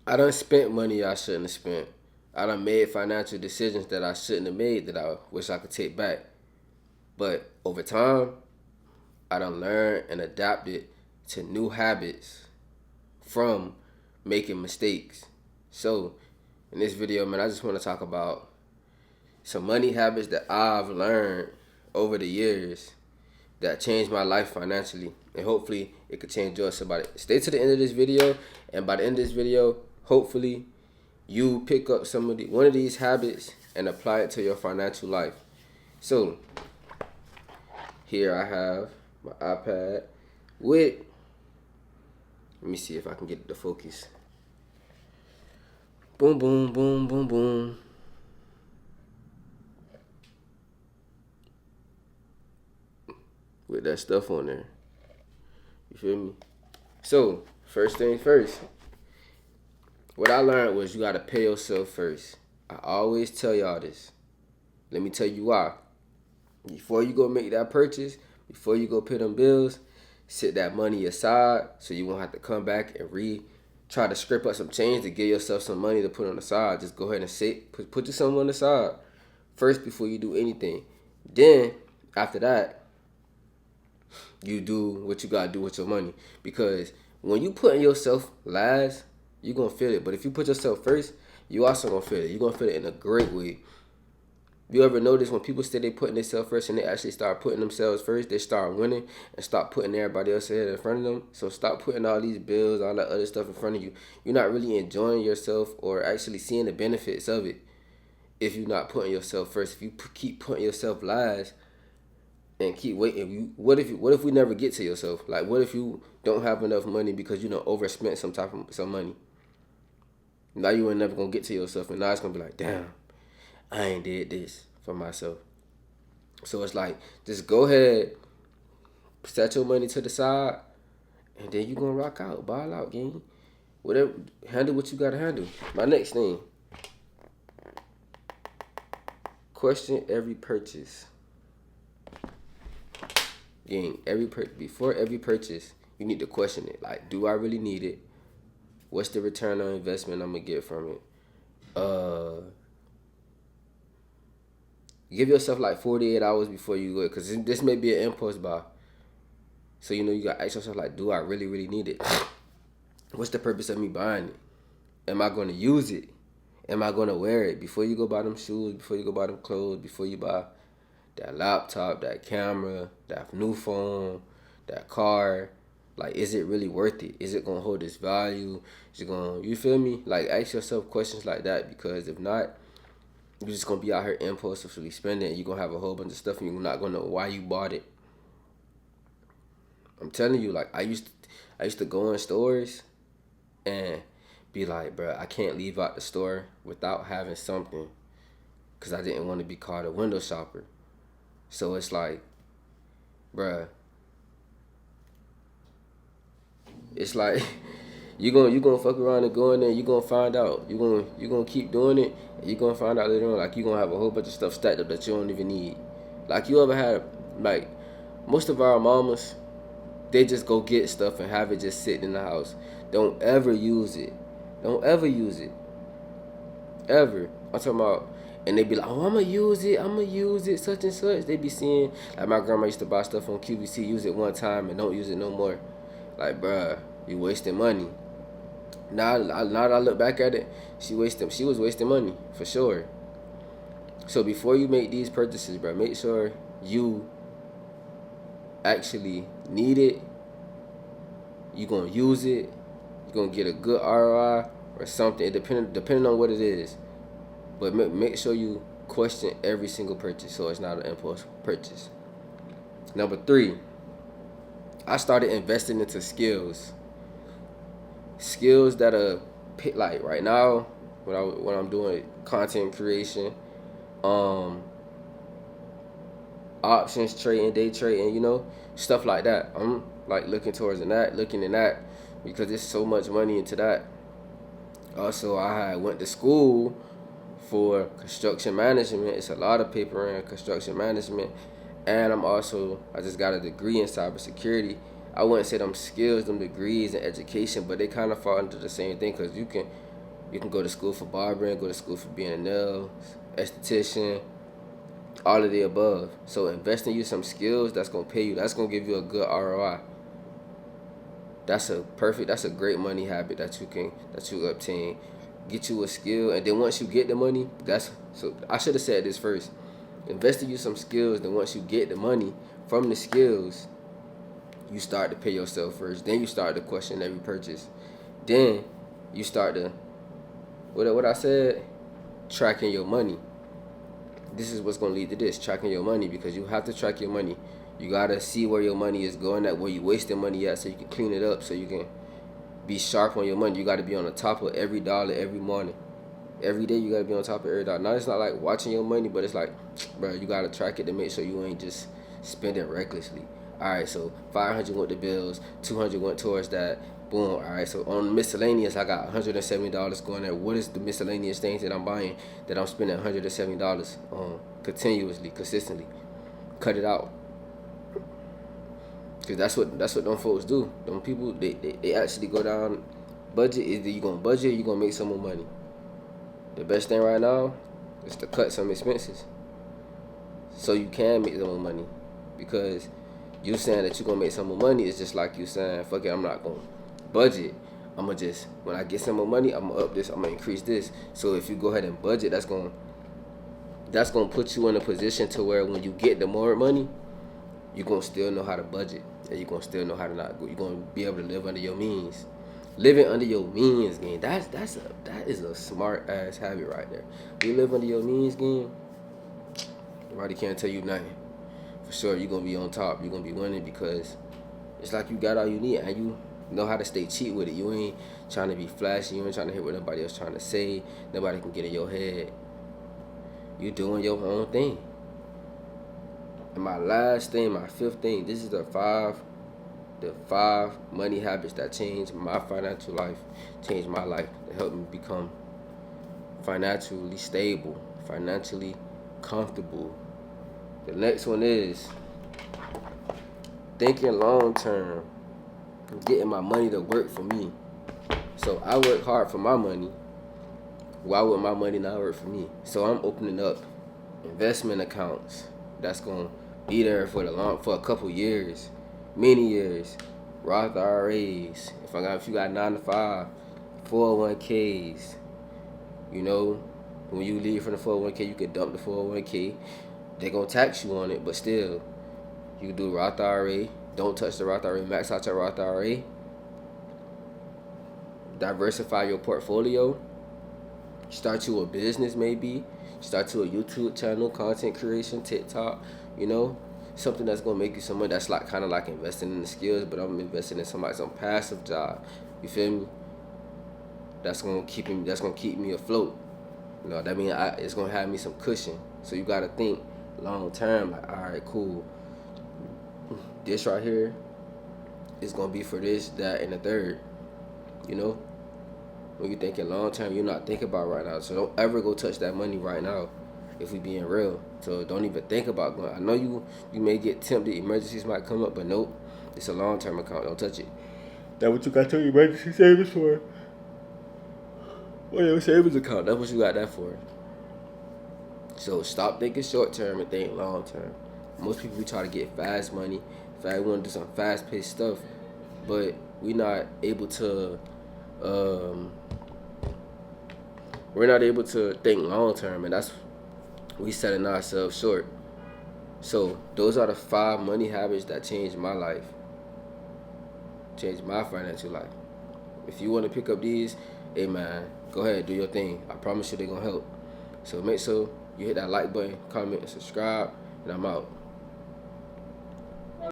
I done spent money I shouldn't have spent. I done made financial decisions that I shouldn't have made that I wish I could take back. But over time, I done learned and adapted to new habits from making mistakes. So, in this video, man, I just want to talk about some money habits that I've learned over the years that changed my life financially, and hopefully it could change yours. Somebody stay to the end of this video, and by the end of this video, hopefully you pick up one of these habits and apply it to your financial life. So here I have my iPad with, let me see if I can get it to focus. Boom, boom, boom, boom, boom. With that stuff on there. You feel me? So, first thing first, what I learned was you gotta pay yourself first. I always tell y'all this. Let me tell you why. Before you go make that purchase, before you go pay them bills, set that money aside so you won't have to come back and try to scrape up some change to give yourself some money to put on the side. Just go ahead and put your something on the side first before you do anything. Then after that, you do what you gotta do with your money. Because when you putting yourself last, you're gonna feel it. But if you put yourself first, you also gonna feel it. You're gonna feel it in a great way. You ever notice when people say they putting themselves first and they actually start putting themselves first, they start winning and stop putting everybody else ahead in front of them? So stop putting all these bills, all that other stuff in front of you. You're not really enjoying yourself or actually seeing the benefits of it if you're not putting yourself first. If you keep putting yourself last and keep waiting, what if we never get to yourself? Like, what if you don't have enough money because you overspent some money? Now you ain't never gonna get to yourself, and now it's gonna be like, damn, I ain't did this for myself. So it's like, just go ahead, set your money to the side, and then you gonna rock out, ball out, gang. Whatever, handle what you gotta handle. My next thing, question every purchase. Gang, before every purchase, you need to question it. Like, do I really need it? What's the return on investment I'm gonna get from it? Give yourself like 48 hours before you go, because this may be an impulse buy. So you gotta ask yourself, like, do I really, really need it? What's the purpose of me buying it? Am I gonna use it? Am I gonna wear it? Before you go buy them shoes, before you go buy them clothes, before you buy that laptop, that camera, that new phone, that car, like, is it really worth it? Is it gonna hold its value? Is it gonna, you feel me? Like, ask yourself questions like that, because if not, you're just gonna be out here impulsively spending, and you're gonna have a whole bunch of stuff and you're not gonna know why you bought it. I'm telling you, like, I used to go in stores and be like, bro, I can't leave out the store without having something, because I didn't want to be called a window shopper. So it's like, bruh, it's like you gonna fuck around and go in there, you gonna find out. You gonna keep doing it, and you gonna find out later on, like, you gonna have a whole bunch of stuff stacked up that you don't even need. Like, you ever had, like, most of our mamas, they just go get stuff and have it just sitting in the house. Don't ever use it. Don't ever use it. Ever. I'm talking about, and they be like, oh, I'm gonna use it, such and such. They be seeing, like, my grandma used to buy stuff on QVC, use it one time and don't use it no more. Like, bruh, you wasting money. Now that I look back at it, she was wasting money, for sure. So before you make these purchases, bruh, make sure you actually need it. You gonna use it. You gonna get a good ROI or something, depending on what it is. But make sure you question every single purchase, so it's not an impulse purchase. Number 3, I started investing into skills. Skills that are, like, right now, when I'm doing content creation, options trading, day trading, stuff like that. I'm, like, looking in that, because there's so much money into that. Also, I went to school for construction management. It's a lot of paper in construction management, and I just got a degree in cybersecurity. I wouldn't say them skills, them degrees, and education, but they kind of fall into the same thing, because You can go to school for barbering, go to school for being a nail esthetician, all of the above. So invest in you some skills that's gonna pay you. That's gonna give you a good ROI. That's a great money habit that you obtain. Get you a skill, and then once you get the money, I should have said this first. Invest in you some skills, then once you get the money from the skills, you start to pay yourself first. Then you start to question every purchase. Then you start to what I said, tracking your money. This is what's gonna lead to this, tracking your money, because you have to track your money. You gotta see where your money is going at, where you wasting money at, so you can clean it up, so you can be sharp on your money. You gotta be on the top of every dollar every morning. Every day you gotta be on top of every dollar. Now it's not like watching your money, but it's like, bro, you gotta track it to make sure you ain't just spending recklessly. All right, so 500 went to bills, 200 went towards that. Boom. All right, so on miscellaneous, I got $170 going there. What is the miscellaneous things that I'm buying that I'm spending $170 on continuously, consistently? Cut it out. Cause that's what them folks do. Them people, they actually go down budget. Either you gonna budget or you gonna make some more money. The best thing right now is to cut some expenses, so you can make some more money. Because you saying that you gonna make some more money is just like you saying, fuck it, I'm not gonna budget. I'm gonna just, when I get some more money, I'm gonna up this, I'm gonna increase this. So if you go ahead and budget, that's gonna put you in a position to where when you get the more money, you're gonna still know how to budget, and you're gonna still know how to not go. You're gonna be able to live under your means. Living under your means, game. That is a smart ass habit right there. You live under your means, game. Nobody can't tell you nothing. For sure, you're gonna be on top. You're gonna be winning, because it's like you got all you need, and you know how to stay cheap with it. You ain't trying to be flashy. You ain't trying to hear what nobody else trying to say. Nobody can get in your head. You doing your own thing. And my last thing, my fifth thing, this is the five money habits that changed my financial life, changed my life, that helped me become financially stable, financially comfortable. The next one is thinking long term, getting my money to work for me. So I work hard for my money. Why would my money not work for me? So I'm opening up investment accounts that's gonna be there for a couple years, many years. Roth IRAs. If you got 9 to 5, 401ks. You know, when you leave from the 401k, you can dump the 401k. They're gonna tax you on it, but still, you do Roth IRA. Don't touch the Roth IRA. Max out your Roth IRA. Diversify your portfolio. Start you a business, maybe. Start to a YouTube channel, content creation, TikTok. You know, something that's gonna make you some money. That's like kind of like investing in the skills, but I'm investing in some passive job. You feel me? That's gonna keep me afloat. You know, that means it's gonna have me some cushion. So you gotta think long term. Like, all right, cool. This right here is gonna be for this, that, and the third. You know, when you're thinking long term, you're not thinking about right now. So don't ever go touch that money right now, if we being real. So don't even think about going. I know you may get tempted, emergencies might come up, but nope. It's a long term account. Don't touch it. That's what you got your emergency savings for. Well, your savings account. That's what you got that for. So stop thinking short term and think long term. Most people, we try to get fast money. We want to do some fast paced stuff, but we're not able to think long term, and that's we setting ourselves short. So those are the 5 money habits that changed my life, changed my financial life. If you want to pick up these, hey man, go ahead, do your thing. I promise you they're gonna help. So make sure you hit that like button, comment, and subscribe, and I'm out.